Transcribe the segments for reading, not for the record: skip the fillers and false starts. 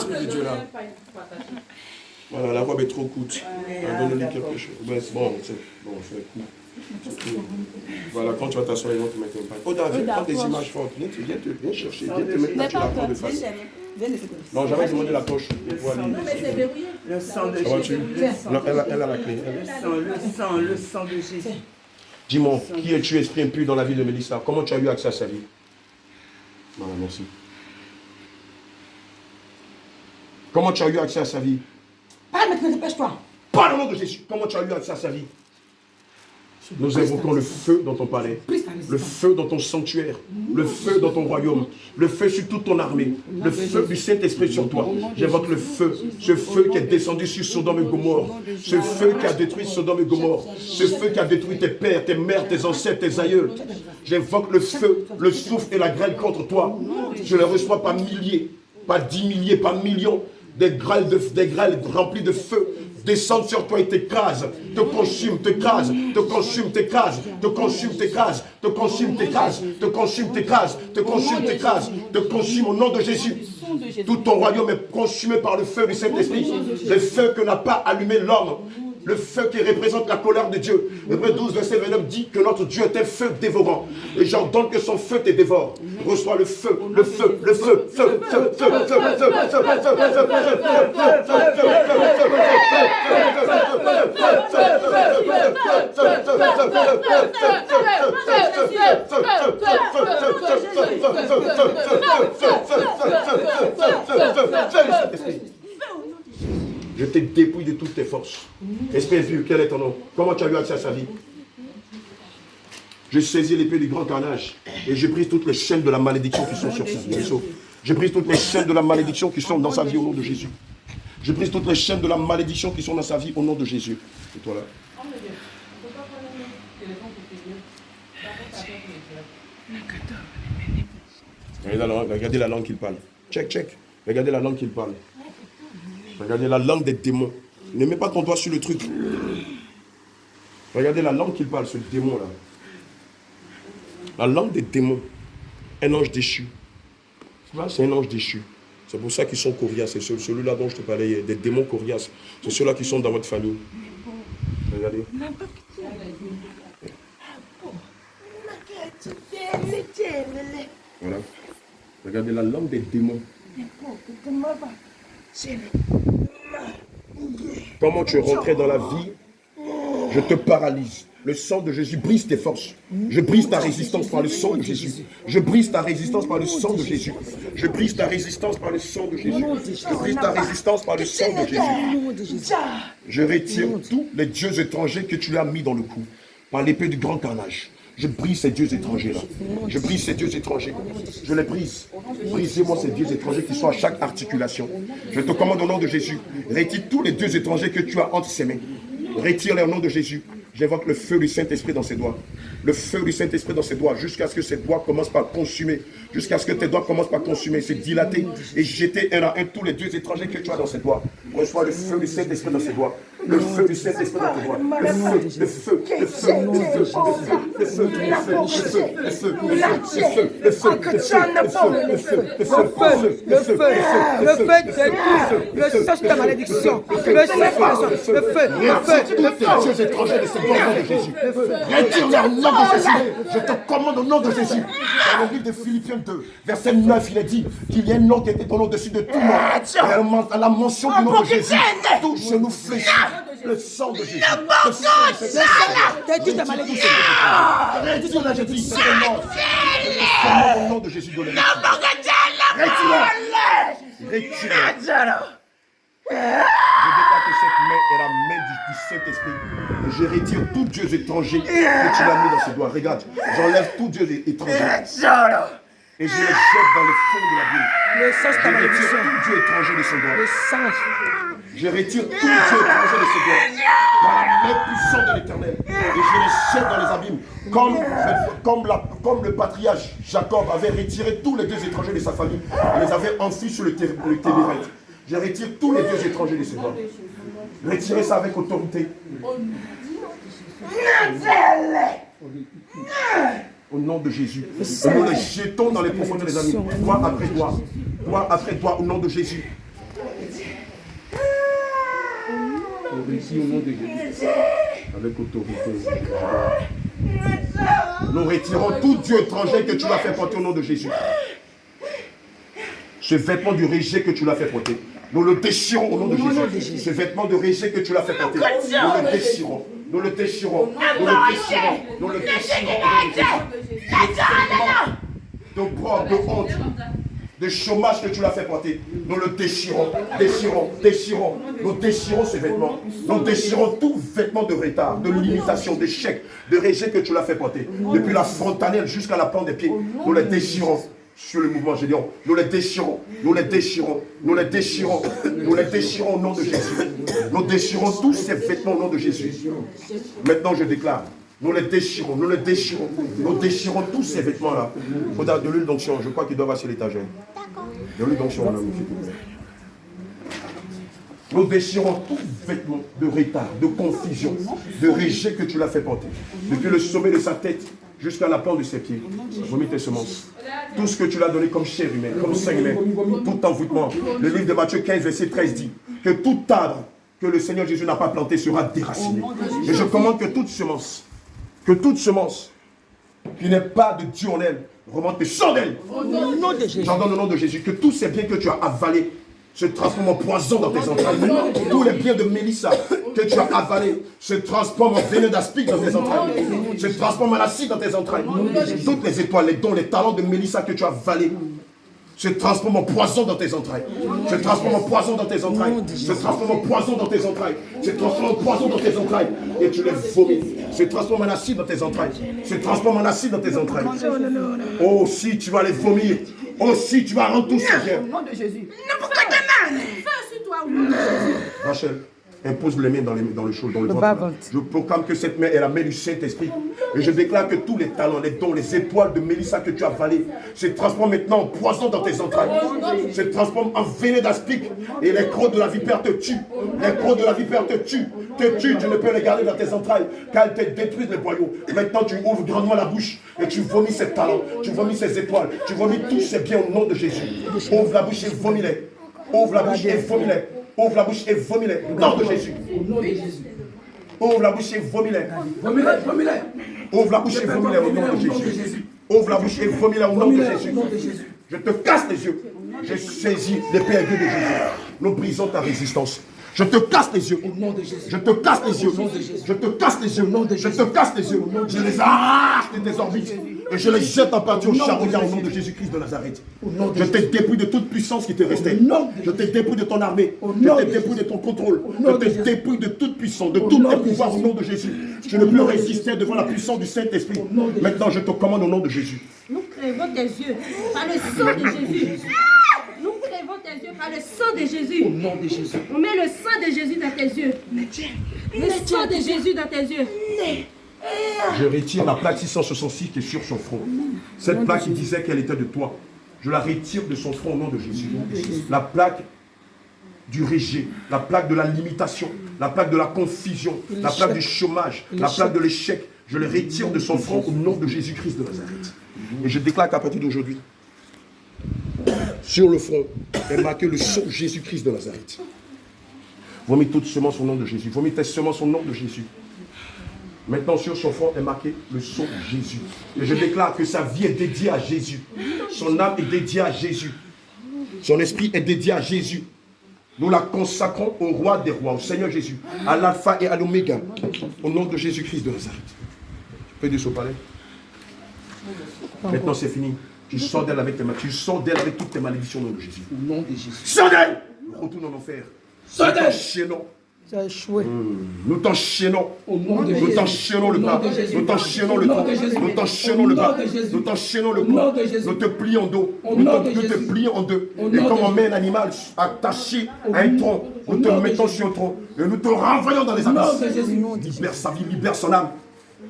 l'esprit de Dieu là. Voilà, la robe est trop courte. Donne-lui quelque chose. Ben, bon, c'est court. Voilà, quand tu vas t'asseoir, ils vont te mettre un pain. Oh David, prends des images fortes. Viens chercher. Viens te mettre là, tu la prends de face. Non, j'avais demandé la poche. Non, mais c'est verrouillé. Le sang de Jésus. Non, elle a la clé. Le sang de Jésus. Dis-moi, qui es-tu, esprit impur, dans la vie de Mélissa? Comment tu as eu accès à sa vie? Voilà, merci. Comment tu as eu accès à sa vie? Parle maintenant, dépêche-toi. Parle au nom de Jésus. Comment tu as eu accès à sa vie? Nous invoquons le feu dans ton palais, le feu dans ton sanctuaire, le feu dans ton royaume, le feu sur toute ton armée, le feu du Saint-Esprit sur toi. J'invoque le feu, ce feu qui est descendu sur Sodome et Gomorrhe, ce feu qui a détruit Sodome et Gomorrhe, ce feu qui a détruit tes pères, tes mères, tes ancêtres, tes aïeux. J'invoque le feu, le souffle et la grêle contre toi. Je les reçois par milliers, par 10 milliers, par millions, des grêles remplies de feu. Descendent sur toi et t'écrasent, te consument, t'écrasent, te consument, t'écrasent, te consument, t'écrasent, te consument, t'écrasent, te consument, t'écrasent, te consument, t'écrasent, te consument au nom de Jésus. Tout ton royaume est consumé par le feu du Saint-Esprit, le feu que n'a pas allumé l'homme. Le feu qui représente la colère de Dieu. Hébreux 12, verset 29 dit que notre Dieu est un feu dévorant. Et j'ordonne que son feu te dévore. Reçois le feu, le feu, le feu, feu, feu, feu, feu, feu, feu, je te dépouille de toutes tes forces. Esprit impur, quel est ton nom? Comment tu as eu accès à sa vie? Je saisis l'épée du grand carnage et je brise toutes les chaînes de la malédiction qui sont sur sa vie. Je brise toutes les chaînes de la malédiction qui sont dans sa vie au nom de Jésus. Je brise toutes les chaînes de la malédiction qui sont dans sa vie au nom de Jésus. Et toi là? Regardez la langue qu'il parle. Check. Regardez la langue qu'il parle. Regardez la langue des démons. Ne mets pas ton doigt sur le truc. Regardez la langue qu'il parle, ce démon-là. La langue des démons. Un ange déchu. C'est un ange déchu. C'est pour ça qu'ils sont coriaces. C'est celui-là dont je te parlais hier. Des démons coriaces. C'est ceux-là qui sont dans votre famille. Regardez. Voilà. Regardez la langue des démons. Comment tu es rentré dans la vie? Je te paralyse. Le sang de Jésus brise tes forces. Je brise ta résistance par le sang de Jésus. Je brise ta résistance par le sang de Jésus. Je brise ta résistance par le sang de Jésus. Je brise ta résistance par le sang de Jésus. Je retire tous les dieux étrangers que tu lui as mis dans le cou par l'épée du grand carnage. Je brise ces dieux étrangers-là. Je brise ces dieux étrangers. Je les brise. Brisez-moi ces dieux étrangers qui sont à chaque articulation. Je te commande au nom de Jésus. Retire tous les dieux étrangers que tu as entre ses mains. Retire-les au nom de Jésus. J'invoque le feu du Saint-Esprit dans ses doigts. Le feu du Saint-Esprit dans ses doigts, jusqu'à ce que ses doigts commencent par consumer. Jusqu'à ce que tes doigts commencent par consumer, se dilater et jeter un à un tous les dieux étrangers que tu as dans ses doigts. Reçois le feu du Saint-Esprit dans ses doigts. Le feu du Saint-Esprit dans tes doigts. Le feu, le feu, le feu, le feu, le feu, le feu, le feu, le feu, le feu, le feu, le feu, le feu, le feu, le feu de ta malédiction, le feu, les dieux étrangers de ce nom de Jésus. Retire-les au nom de Jésus. Je te commande au nom de Jésus. Dans le livre de Philippiens 2, verset 9, il est dit qu'il y a un nom qui était ton nom au-dessus de tout nom. À la mention du nom de Jésus, tout genou fléchit. Le sang de Jésus. Le sang de Jésus. Retire ta malédiction. Retire-la, je dis. C'est un nom. Au nom de Jésus de l'Église. Retire-la. Retire-la. Je déclare que cette main est la main du Saint-Esprit. Je retire tout Dieu étranger que tu l'as mis dans ses doigts. Regarde, j'enlève tout Dieu étranger. Et je les jette dans le fond de la Bible. Le sang de ta Je retire malédiction. tout Dieu étranger de ses doigts. Le sang. Je retire tout Dieu étranger de ses doigts. Par la main puissante de l'Éternel. Et je les jette dans les abîmes. Comme le patriarche Jacob avait retiré tous les dieux étrangers de sa famille. Il les avait enfuis sur le Tébéreth. Je retire tous les dieux étrangers de ses doigts. Retirez ça avec autorité. Au nom de Jésus. Nous les jetons dans les profondeurs des abîmes. Toi après toi. Toi après toi, au nom de Jésus. Ici, au nom de Jésus. Avec autorité. Nous retirons tout Dieu étranger que tu l'as fait porter au nom de Jésus. Ce vêtement du rejet que tu l'as fait porter. Nous le déchirons au nom de Jésus. Ce vêtement de rejet que tu l'as fait porter. Nous le déchirons. Nous le déchirons. Nous le déchirons. Nous le déchirons au nom de Jésus. De preuve, de honte, de chômage que tu l'as fait porter. Nous le déchirons, déchirons, déchirons. Nous déchirons ces vêtements. Nous déchirons tout vêtement de retard, de limitation, d'échec, de rejet que tu l'as fait porter. Depuis la fontanelle jusqu'à la plante des pieds. Nous les déchirons. Sur le mouvement Gédéon, nous les déchirons, nous les déchirons, nous les déchirons, nous les déchirons au nom de Jésus. Nous déchirons tous ces vêtements au nom de Jésus. Maintenant je déclare, nous les déchirons, nous les déchirons, nous déchirons tous ces vêtements-là. Il faudra de l'huile d'onction, je crois qu'ils doivent sur l'étagère. De l'huile d'onction, mon ami, s'il vous plaît. Nous déchirons tout vêtement de retard, de confusion, de rejet que tu l'as fait porter. Depuis le sommet de sa tête jusqu'à la plante de ses pieds. Vomis tes semences. Tout ce que tu l'as donné comme chair humaine, comme sang humain, tout envoûtement. Le livre de Matthieu 15, verset 13 dit que tout arbre que le Seigneur Jésus n'a pas planté sera déraciné. Et je commande que toute semence qui n'est pas de Dieu en elle, remonte et sort d'elle. J'ordonne au nom de Jésus que tous ces biens que tu as avalés se transforment en poison dans tes entrailles. Tous les biens de Mélissa que tu as avalés se transforment en venin d'aspic dans tes entrailles. Se transforment en acide dans tes entrailles. Toutes les étoiles, les dons, les talents de Mélissa que tu as avalés se transforment en poison dans tes entrailles. Se transforment en poison dans tes entrailles. Se transforment en poison dans tes entrailles. Se transforment en poison dans tes entrailles. Et tu les vomis. Se transforment en acide dans tes entrailles. Se transforment en acide dans tes entrailles. Oh, si tu vas les vomir. Oh, si tu vas rendre tout ce bien. Au nom de Jésus. Rachel, impose les mains dans le chaud, dans le ventre. Je proclame que cette main est la main du Saint-Esprit. Et je déclare que tous les talents, les dons, les étoiles de Mélissa que tu as avalées se transforment maintenant en poison dans tes entrailles. Se transforment en venin d'aspic. Et les crocs de la vipère te tuent. Les crocs de la vipère te tuent. Tu ne peux les garder dans tes entrailles car elles te détruisent les boyaux. Maintenant tu ouvres grandement la bouche et tu vomis ces talents, tu vomis ces étoiles, tu vomis tous ces biens au nom de Jésus. Ouvre la bouche et vomis-les. Ouvre la bouche et vomis-les. Ouvre la bouche et vomis-les. Au nom de Jésus. Ouvre la bouche et vomis-les. Ouvre la bouche et vomis-les au nom de Jésus. Ouvre la bouche et vomis-les au nom de Jésus. Je te casse les yeux. Je saisis l'épée aiguë de Jésus. Nous brisons ta résistance. Je te casse les yeux. Je te casse les yeux. Je te casse les yeux. Je te casse les yeux. Je les arrache de tes orbites. Et je les jette en partie au charbonnier au nom de Jésus-Christ de Nazareth. Je te dépouille de toute puissance qui te restait. Je te dépouille de ton armée. Je te dépouille de ton contrôle. Je te dépouille de toute puissance, de tous tes pouvoirs au nom de Jésus. Je ne peux résister devant la puissance du Saint-Esprit. Maintenant, je te commande au nom de Jésus. Nous crevons tes yeux par le sang de Jésus. Nous crevons tes yeux par le sang de Jésus. Au nom de Jésus. On met le sang de Jésus dans tes yeux. Le sang de Jésus dans tes yeux. Je retire la plaque 666 qui est sur son front. Cette plaque qui disait qu'elle était de toi. Je la retire de son front au nom de Jésus. La plaque du rejet, la plaque de la limitation, la plaque de la confusion, la plaque du chômage, la plaque de l'échec. Je les retire de son front au nom de Jésus-Christ de Nazareth. Et je déclare qu'à partir d'aujourd'hui, sur le front est marqué le sceau Jésus-Christ de Nazareth. Vomis toutes semences au nom de Jésus. Vomis tes semences au nom de Jésus. Maintenant, sur son front est marqué le sceau Jésus. Et je déclare que sa vie est dédiée à Jésus. Son âme est dédiée à Jésus. Son esprit est dédié à Jésus. Nous la consacrons au roi des rois, au Seigneur Jésus, à l'alpha et à l'oméga, au nom de Jésus-Christ de Nazareth. Tu peux dire ce palais. Maintenant, c'est fini. Tu sors d'elle avec tes malédictions. Tu sors d'elle avec toutes tes malédictions au nom de Jésus. Au nom de Jésus. Sors d'elle. Retourne en enfer. Sors d'elle. Tu as échoué. Nous t'enchaînons. Nous t'enchaînons le bas. Nous t'enchaînons le dos. Nous t'enchaînons le bas. Nous t'enchaînons le cou. Nous te plions en dos. Nous te plions en deux. Et comme on met un animal attaché à un tronc, nous te mettons sur un tronc. Et nous te renvoyons dans les abysses. Libère sa vie, libère son âme.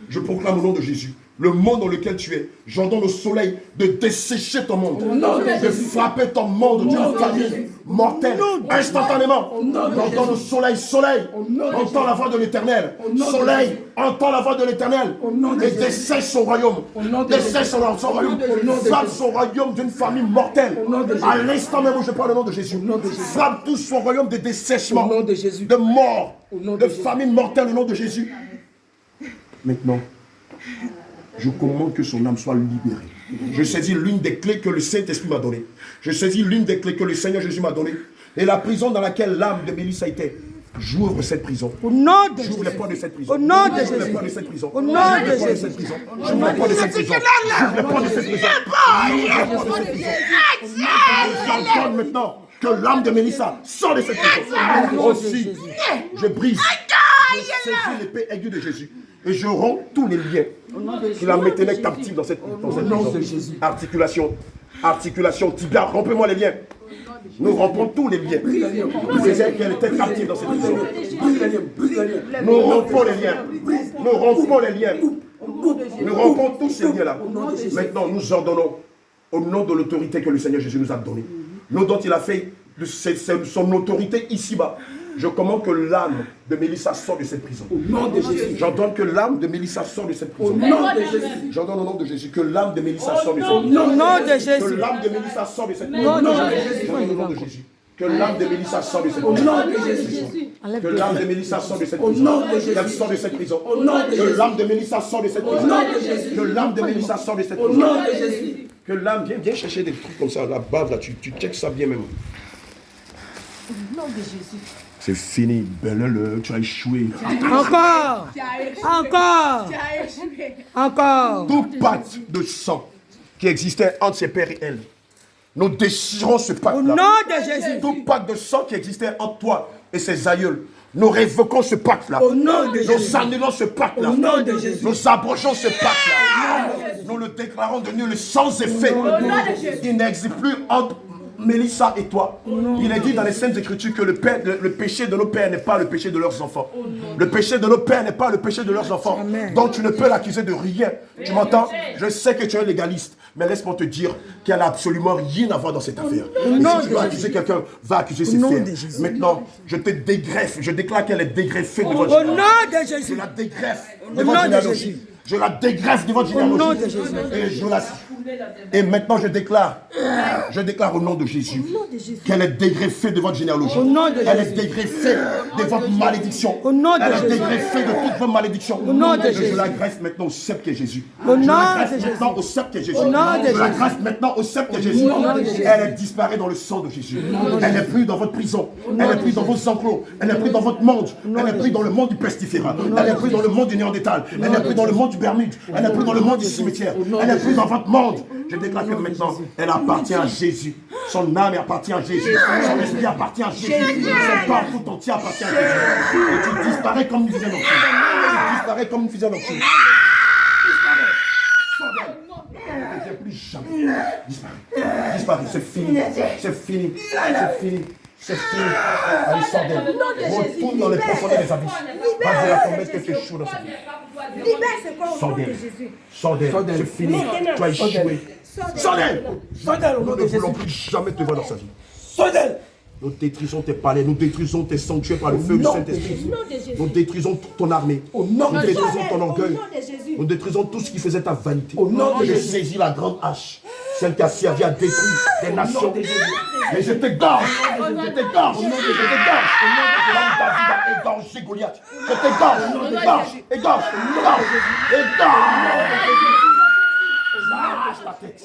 Je proclame au nom de Jésus le monde dans lequel tu es. J'ordonne au soleil de dessécher ton monde, de frapper ton monde d'une famille mortelle instantanément. J'ordonne au soleil, entends la voix de l'Éternel. Soleil, entends la voix de l'Éternel et dessèche son royaume. Dessèche son royaume. Frappe son royaume d'une famille mortelle. À l'instant même où je parle au nom de Jésus, frappe tout son royaume de dessèchement, de mort, de famine mortelle au nom de Jésus. Maintenant, je commande que son âme soit libérée. Je saisis l'une des clés que le Saint-Esprit m'a donnée. Je saisis l'une des clés que le Seigneur Jésus m'a donnée. Et la prison dans laquelle l'âme de Mélissa était, j'ouvre cette prison. Au nom de J'ouvre les portes de cette prison. Au nom de J'ouvre les Jésus. portes de cette prison. Au nom de J'ouvre les portes de Jésus. cette prison. J'ouvre les portes de cette prison. J'ouvre les portes de cette prison. J'entends maintenant que l'âme de Mélissa sort de cette prison. Aussi, je brise. Je saisis l'épée aiguë de Jésus. Et je romps tous les liens qui la maintenaient captive dans cette prison. Articulation, tibia, rompez-moi les liens. Nous rompons tous les liens. Vous savez qu'elle était captive dans cette prison. Nous rompons les liens. Nous rompons les liens. Nous rompons tous ces liens-là. Maintenant, nous ordonnons, au nom de l'autorité que le Seigneur Jésus nous a donnée, nous dont il a fait son autorité ici-bas. Je commande que l'âme de Mélissa sorte de cette prison. Au nom de Jésus. J'ordonne que l'âme de Mélissa sorte de cette prison. Au nom de Jésus. J'ordonne au nom de Jésus que l'âme de Mélissa sorte de cette prison. Au nom de Jésus. Que l'âme de Mélissa sorte de cette prison. Au nom de Jésus. Que l'âme de Mélissa sorte de cette prison. Au nom de Jésus. Que l'âme de Mélissa sorte de cette prison. Au nom de Jésus. Qu'elle sorte de cette prison. Au nom de Jésus. Que l'âme de Mélissa sorte de cette prison. Au nom de Jésus. Que l'âme de Mélissa sorte de cette prison. Au nom de Jésus. Que l'âme, viens chercher des trucs comme ça, la bave là, tu checkes ça bien même. Au nom de Jésus. C'est fini, Belle, tu as échoué. Encore. Tout pacte de sang qui existait entre ses pères et elle, nous déchirons ce Au pacte-là. nom de Jésus. Tout pacte de sang qui existait entre toi et ses aïeuls, nous révoquons ce pacte-là. Au nom de Jésus. Nous annulons ce pacte-là. Au nom de Jésus. Nous abrogeons ce pacte-là. Nous le déclarons de nul sans effet. Il n'existe plus entre Mélissa et toi. Il est dit dans les Saintes Écritures que le péché de nos pères n'est pas le péché de leurs enfants. Le péché de nos pères n'est pas le péché de leurs enfants. Donc tu ne peux l'accuser de rien. Tu m'entends? Je sais que tu es un légaliste, mais laisse-moi te dire qu'elle n'a absolument rien à voir dans cette affaire. Et si tu dois accuser quelqu'un, va accuser ses frères. Maintenant, je te dégreffe. Je déclare qu'elle est dégreffée de votre Au nom de Jésus. Je la dégreffe de votre généalogie. Je la dégreffe de votre généalogie. Et maintenant je déclare au nom de Jésus qu'elle est dégreffée de votre généalogie. Elle est dégreffée de votre malédiction. Elle est dégreffée de toutes vos malédictions. Je la greffe maintenant au sceptre qui est Jésus. Je la greffe maintenant au sceptre qui est Jésus. Je la greffe maintenant au sceptre qui est Jésus. Elle disparaît dans le sang de Jésus. Elle n'est plus dans votre prison. Elle n'est plus dans vos enclos. Elle n'est plus dans votre monde. Elle n'est plus dans le monde du pestiféra. Elle n'est plus dans le monde du néandertal. Elle n'est plus dans le monde du Bermude. Elle n'est plus dans le monde du cimetière. Elle n'est plus dans votre monde. Je déclare que maintenant, elle appartient à Jésus. Son âme appartient à Jésus. Son esprit appartient à Jésus. Son corps tout entier appartient à Jésus. Et tu disparais comme une fusée nocturne. Tu disparais comme une fusée nocturne. Ne viens plus jamais. Disparais. Disparais. C'est fini. C'est fini. C'est fini. C'est fini. Allez, sors d'elle. Retourne dans les profondeurs des abysses. Va dire à ton maître que tu es chaud dans sa vie. Libère ce corps au nom de Jésus. Sors d'elle. C'est fini. Tu as échoué. Sors d'elle. Nous ne voulons plus jamais te voir dans sa vie. Sors d'elle. Nous détruisons tes palais, nous détruisons tes sanctuaires par le feu du Saint-Esprit. Nous détruisons ton armée. Nous détruisons ton orgueil. Nous détruisons tout ce qui faisait ta vanité. Je saisis la grande hache, celle qui a servi à détruire des nations. Et je t'égorge. Je t'égorge. Je t'égorge. Comme David a égorgé Goliath. Je t'égorge. Égorge. Égorge. Égorge. Égorge. Lâche ta tête.